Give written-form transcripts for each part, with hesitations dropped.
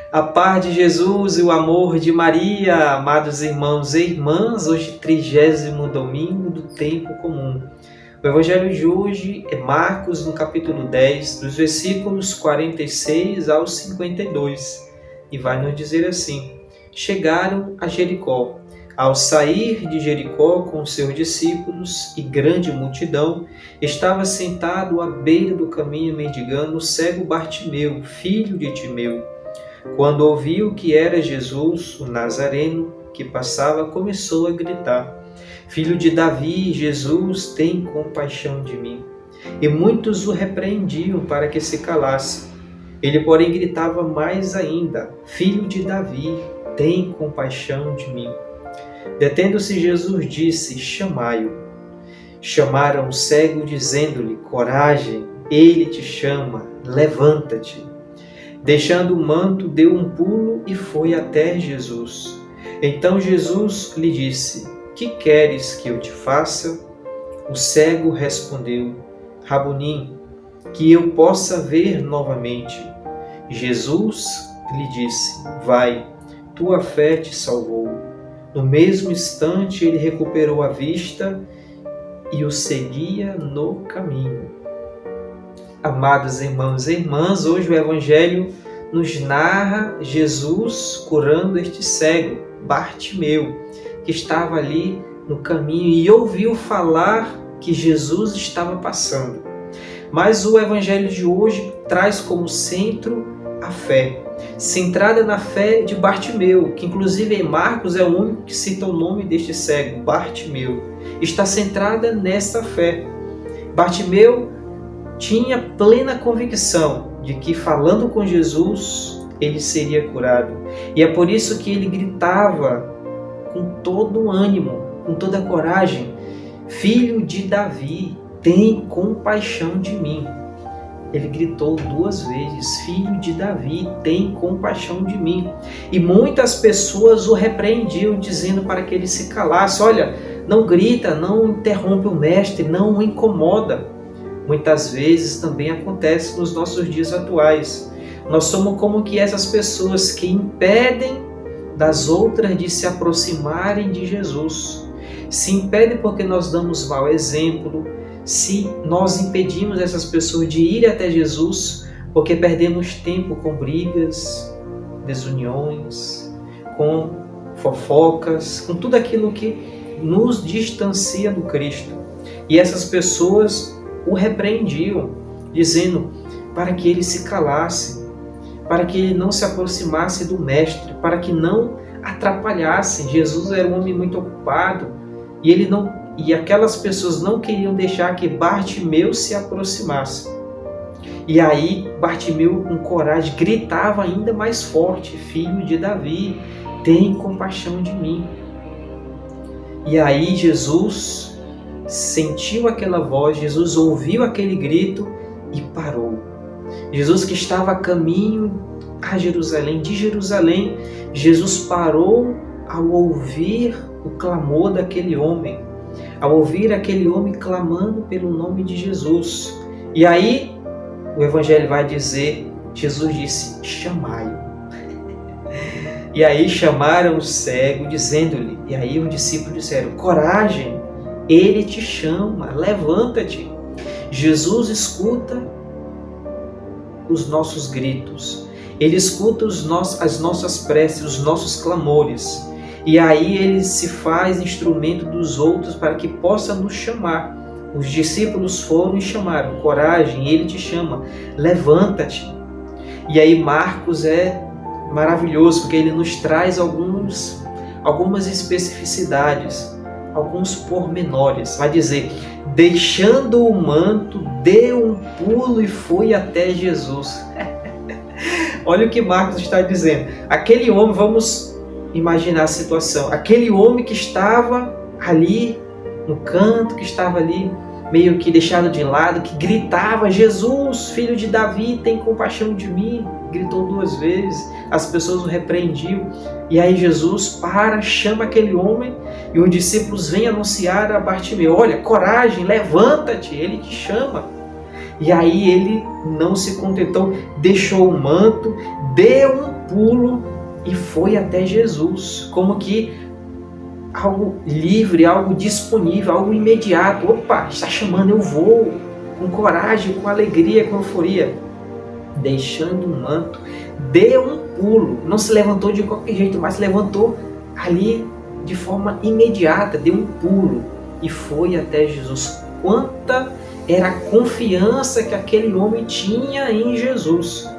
A paz de Jesus e o amor de Maria, amados irmãos e irmãs, hoje 30º domingo do tempo comum. O evangelho de hoje é Marcos, no capítulo 10, dos versículos 46 ao 52, e vai nos dizer assim: Chegaram a Jericó. Ao sair de Jericó com seus discípulos e grande multidão, estava sentado à beira do caminho mendigando o cego Bartimeu, filho de Timeu. Quando ouviu que era Jesus, o Nazareno, que passava, começou a gritar: Filho de Davi, Jesus, tem compaixão de mim. E muitos o repreendiam para que se calasse. Ele, porém, gritava mais ainda: Filho de Davi, tem compaixão de mim. Detendo-se, Jesus disse: Chamai-o. Chamaram o cego, dizendo-lhe: Coragem, ele te chama, levanta-te. Deixando o manto, deu um pulo e foi até Jesus. Então Jesus lhe disse: Que queres que eu te faça? O cego respondeu: Rabunim, que eu possa ver novamente. Jesus lhe disse: Vai, tua fé te salvou. No mesmo instante ele recuperou a vista e o seguia no caminho. Amados irmãos e irmãs, hoje o Evangelho nos narra Jesus curando este cego, Bartimeu, que estava ali no caminho e ouviu falar que Jesus estava passando. Mas o Evangelho de hoje traz como centro a fé, centrada na fé de Bartimeu, que inclusive em Marcos é o único que cita o nome deste cego, Bartimeu. Está centrada nessa fé. Bartimeu tinha plena convicção de que, falando com Jesus, ele seria curado. E é por isso que ele gritava com todo o ânimo, com toda a coragem: Filho de Davi, tem compaixão de mim. Ele gritou 2 vezes: Filho de Davi, tem compaixão de mim. E muitas pessoas o repreendiam, dizendo para que ele se calasse: Olha, não grita, não interrompe o mestre, não o incomoda. Muitas vezes também acontece nos nossos dias atuais. Nós somos como que essas pessoas que impedem das outras de se aproximarem de Jesus. Se impedem porque nós damos mau exemplo, se nós impedimos essas pessoas de ir até Jesus porque perdemos tempo com brigas, desuniões, com fofocas, com tudo aquilo que nos distancia do Cristo. E essas pessoas o repreendiam, dizendo para que ele se calasse, para que ele não se aproximasse do Mestre, para que não atrapalhasse. Jesus era um homem muito ocupado e aquelas pessoas não queriam deixar que Bartimeu se aproximasse. E aí Bartimeu, com coragem, gritava ainda mais forte: Filho de Davi, tem compaixão de mim. E aí Jesus sentiu aquela voz, Jesus ouviu aquele grito e parou. Jesus, que estava a caminho a Jerusalém, de Jerusalém, Jesus parou ao ouvir o clamor daquele homem, ao ouvir aquele homem clamando pelo nome de Jesus. E aí o Evangelho vai dizer, Jesus disse: Chamai-o. E aí chamaram o cego, dizendo-lhe, e aí os discípulos disseram: Coragem, ele te chama, levanta-te. Jesus escuta os nossos gritos, ele escuta as nossas preces, os nossos clamores, e aí ele se faz instrumento dos outros para que possa nos chamar. Os discípulos foram e chamaram: Coragem, ele te chama, levanta-te. E aí Marcos é maravilhoso, porque ele nos traz algumas especificidades, alguns pormenores. Vai dizer: deixando o manto, deu um pulo e foi até Jesus. Olha o que Marcos está dizendo. Aquele homem, vamos imaginar a situação, aquele homem que estava ali no canto, que estava ali meio que deixado de lado, que gritava: Jesus, filho de Davi, tem compaixão de mim. Gritou 2 vezes, as pessoas o repreendiam. E aí Jesus chama aquele homem e os discípulos vêm anunciar a Bartimeu: Olha, coragem, levanta-te, ele te chama. E aí ele não se contentou, deixou o manto, deu um pulo e foi até Jesus, como que algo livre, algo disponível, algo imediato. Opa, está chamando, eu vou, com coragem, com alegria, com euforia. Deixando o manto, deu um pulo, não se levantou de qualquer jeito, mas se levantou ali de forma imediata, deu um pulo e foi até Jesus. Quanta era a confiança que aquele homem tinha em Jesus.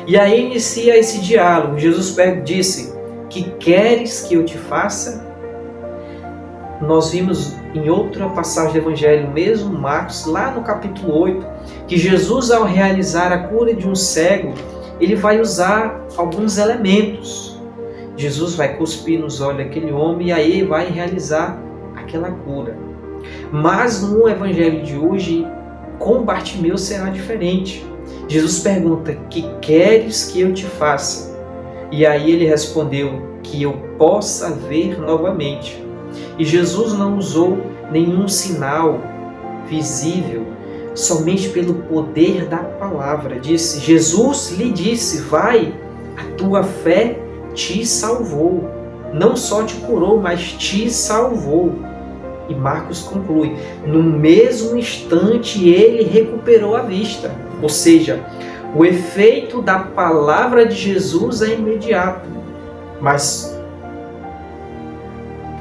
E aí inicia esse diálogo. Jesus disse: que queres que eu te faça? Nós vimos em outra passagem do Evangelho, mesmo Marcos, lá no capítulo 8, que Jesus, ao realizar a cura de um cego, ele vai usar alguns elementos. Jesus vai cuspir nos olhos daquele homem e aí vai realizar aquela cura. Mas no Evangelho de hoje, com Bartimeu será diferente. Jesus pergunta: que queres que eu te faça? E aí ele respondeu: que eu possa ver novamente. E Jesus não usou nenhum sinal visível, somente pelo poder da palavra. Jesus lhe disse: vai, a tua fé te salvou. Não só te curou, mas te salvou. E Marcos conclui: no mesmo instante ele recuperou a vista. Ou seja, o efeito da palavra de Jesus é imediato. Mas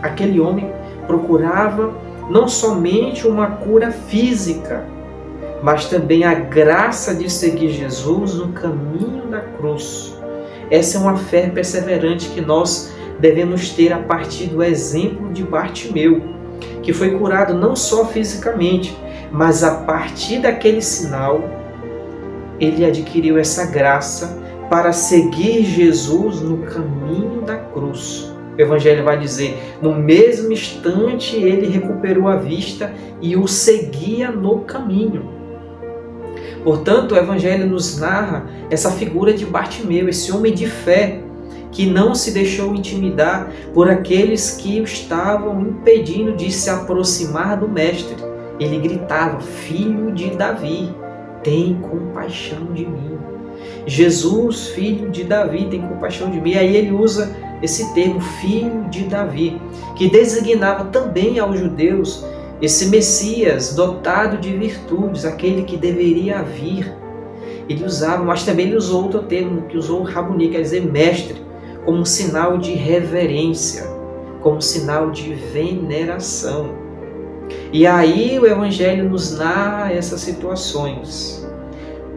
aquele homem procurava não somente uma cura física, mas também a graça de seguir Jesus no caminho da cruz. Essa é uma fé perseverante que nós devemos ter a partir do exemplo de Bartimeu, que foi curado não só fisicamente, mas a partir daquele sinal, ele adquiriu essa graça para seguir Jesus no caminho da cruz. O Evangelho vai dizer: no mesmo instante ele recuperou a vista e o seguia no caminho. Portanto, o Evangelho nos narra essa figura de Bartimeu, esse homem de fé, que não se deixou intimidar por aqueles que o estavam impedindo de se aproximar do Mestre. Ele gritava: filho de Davi, tem compaixão de mim. Jesus, filho de Davi, tem compaixão de mim. E aí ele usa esse termo, filho de Davi, que designava também aos judeus esse Messias dotado de virtudes, aquele que deveria vir. Ele usava, mas também ele usou outro termo, que usou Rabuni, quer dizer mestre, como um sinal de reverência, como um sinal de veneração. E aí o Evangelho nos narra essas situações.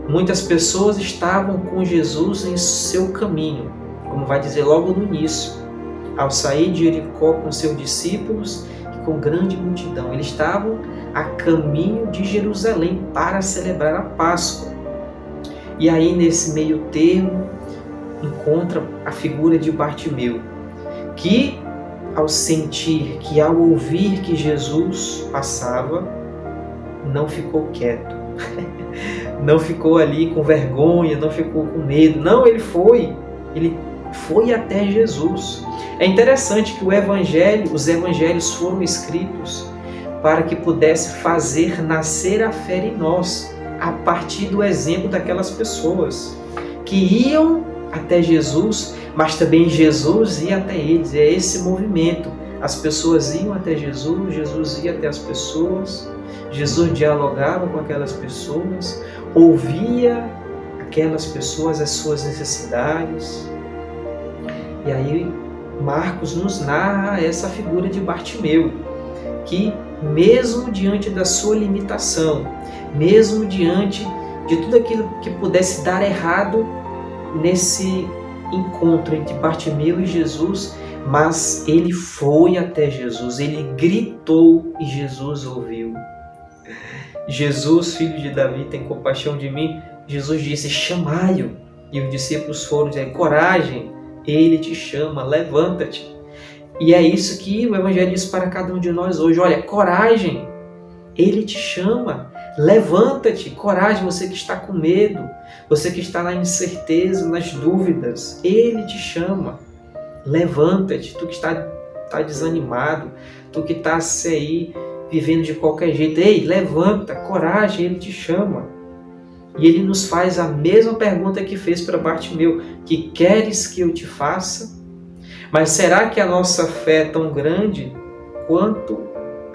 Muitas pessoas estavam com Jesus em seu caminho, como vai dizer logo no início, ao sair de Jericó com seus discípulos e com grande multidão. Eles estavam a caminho de Jerusalém para celebrar a Páscoa. E aí nesse meio termo encontra a figura de Bartimeu, que ao sentir, que ao ouvir que Jesus passava, não ficou quieto. Não ficou ali com vergonha, não ficou com medo. Não, ele foi até Jesus. É interessante que os evangelhos foram escritos para que pudesse fazer nascer a fé em nós, a partir do exemplo daquelas pessoas que iam até Jesus, mas também Jesus ia até eles. É esse movimento. As pessoas iam até Jesus, Jesus ia até as pessoas, Jesus dialogava com aquelas pessoas, ouvia aquelas pessoas, as suas necessidades. E aí Marcos nos narra essa figura de Bartimeu, que mesmo diante da sua limitação, mesmo diante de tudo aquilo que pudesse dar errado nesse encontro entre Bartimeu e Jesus, mas ele foi até Jesus, ele gritou e Jesus ouviu. Jesus, filho de Davi, tem compaixão de mim. Jesus disse: chamai-o. E os discípulos foram dizer: coragem, ele te chama, levanta-te. E é isso que o Evangelho diz para cada um de nós hoje. Olha, coragem, ele te chama, levanta-te, coragem, você que está com medo, você que está na incerteza, nas dúvidas, ele te chama, levanta-te, tu que está desanimado, tu que está aí vivendo de qualquer jeito, ei, levanta, coragem, ele te chama. E ele nos faz a mesma pergunta que fez para Bartimeu: que queres que eu te faça? Mas será que a nossa fé é tão grande quanto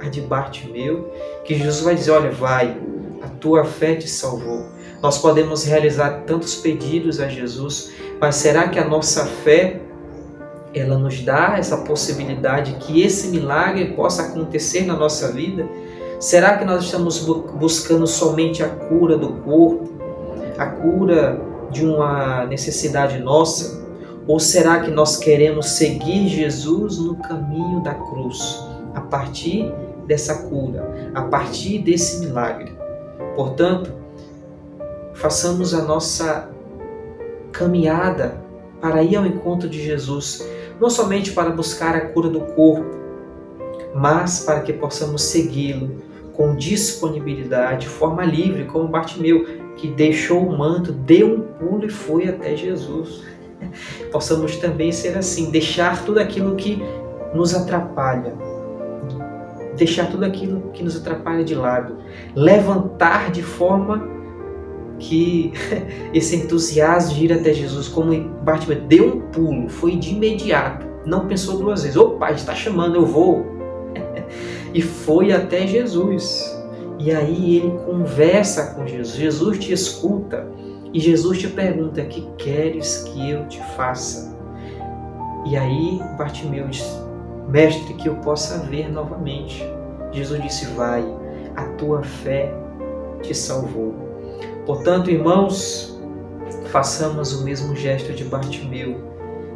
a de Bartimeu? Que Jesus vai dizer: olha, vai, a tua fé te salvou. Nós podemos realizar tantos pedidos a Jesus, mas será que a nossa fé, ela nos dá essa possibilidade que esse milagre possa acontecer na nossa vida? Será que nós estamos buscando somente a cura do corpo, a cura de uma necessidade nossa? Ou será que nós queremos seguir Jesus no caminho da cruz, a partir dessa cura, a partir desse milagre? Portanto, façamos a nossa caminhada para ir ao encontro de Jesus, não somente para buscar a cura do corpo, mas para que possamos segui-lo com disponibilidade, de forma livre, como Bartimeu, que deixou o manto, deu um pulo e foi até Jesus. Possamos também ser assim, deixar tudo aquilo que nos atrapalha, deixar tudo aquilo que nos atrapalha de lado, levantar de forma que esse entusiasmo de ir até Jesus, como Bartimeu deu um pulo, foi de imediato, não pensou duas vezes: opa, está chamando, eu vou. E foi até Jesus. E aí ele conversa com Jesus. Jesus te escuta e Jesus te pergunta: que queres que eu te faça? E aí Bartimeu diz: mestre, que eu possa ver novamente. Jesus disse: vai, a tua fé te salvou. Portanto, irmãos, façamos o mesmo gesto de Bartimeu,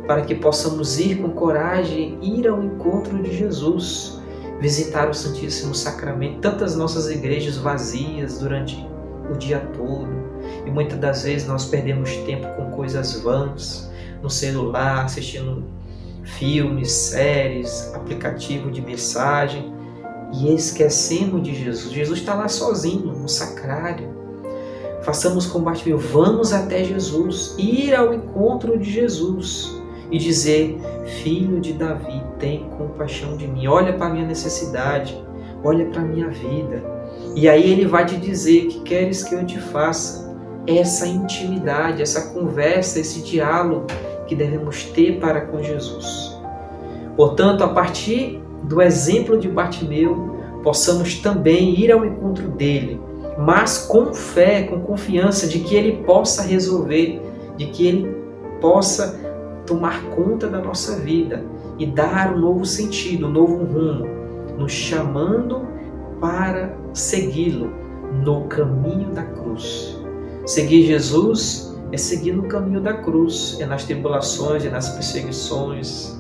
para que possamos ir com coragem, ir ao encontro de Jesus, visitar o Santíssimo Sacramento. Tantas nossas igrejas vazias durante o dia todo, e muitas das vezes nós perdemos tempo com coisas vãs, no celular, assistindo filmes, séries, aplicativo de mensagem, e esquecemos de Jesus. Jesus está lá sozinho, no sacrário. Façamos como Bartimeu, vamos até Jesus, ir ao encontro de Jesus e dizer: filho de Davi, tem compaixão de mim, olha para a minha necessidade, olha para a minha vida. E aí ele vai te dizer: que queres que eu te faça? Essa intimidade, essa conversa, esse diálogo que devemos ter para com Jesus. Portanto, a partir do exemplo de Bartimeu, possamos também ir ao encontro dele, mas com fé, com confiança de que ele possa resolver, de que ele possa tomar conta da nossa vida e dar um novo sentido, um novo rumo, nos chamando para segui-lo no caminho da cruz. Seguir Jesus é seguir no caminho da cruz, é nas tribulações, é nas perseguições,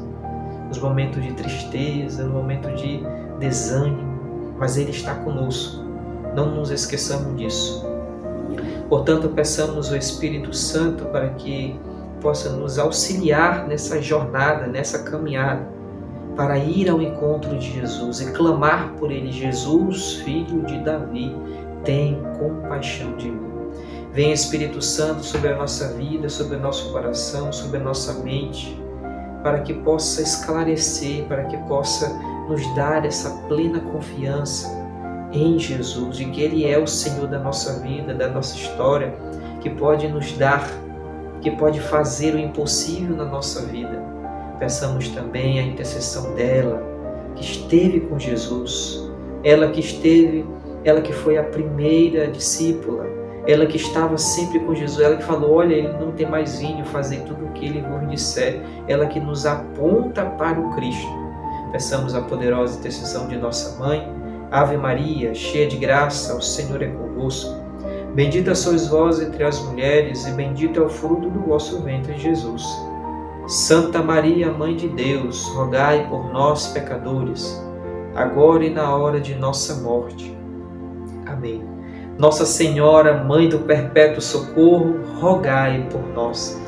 nos momentos de tristeza, no momento de desânimo, mas Ele está conosco. Não nos esqueçamos disso. Portanto, peçamos ao Espírito Santo para que possa nos auxiliar nessa jornada, nessa caminhada, para ir ao encontro de Jesus e clamar por Ele: Jesus, filho de Davi, tem compaixão de mim. Venha, Espírito Santo, sobre a nossa vida, sobre o nosso coração, sobre a nossa mente, para que possa esclarecer, para que possa nos dar essa plena confiança em Jesus, de que Ele é o Senhor da nossa vida, da nossa história, que pode nos dar, que pode fazer o impossível na nossa vida. Peçamos também a intercessão dela, que esteve com Jesus, ela que foi a primeira discípula, ela que estava sempre com Jesus, ela que falou: olha, ele não tem mais vinho, fazei tudo o que ele vos disser, ela que nos aponta para o Cristo. Peçamos a poderosa intercessão de nossa Mãe. Ave Maria, cheia de graça, o Senhor é convosco. Bendita sois vós entre as mulheres, e bendito é o fruto do vosso ventre, Jesus. Santa Maria, Mãe de Deus, rogai por nós, pecadores, agora e na hora de nossa morte. Amém. Nossa Senhora, Mãe do Perpétuo Socorro, rogai por nós.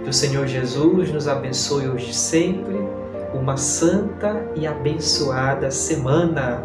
Que o Senhor Jesus nos abençoe hoje e sempre. Uma santa e abençoada semana.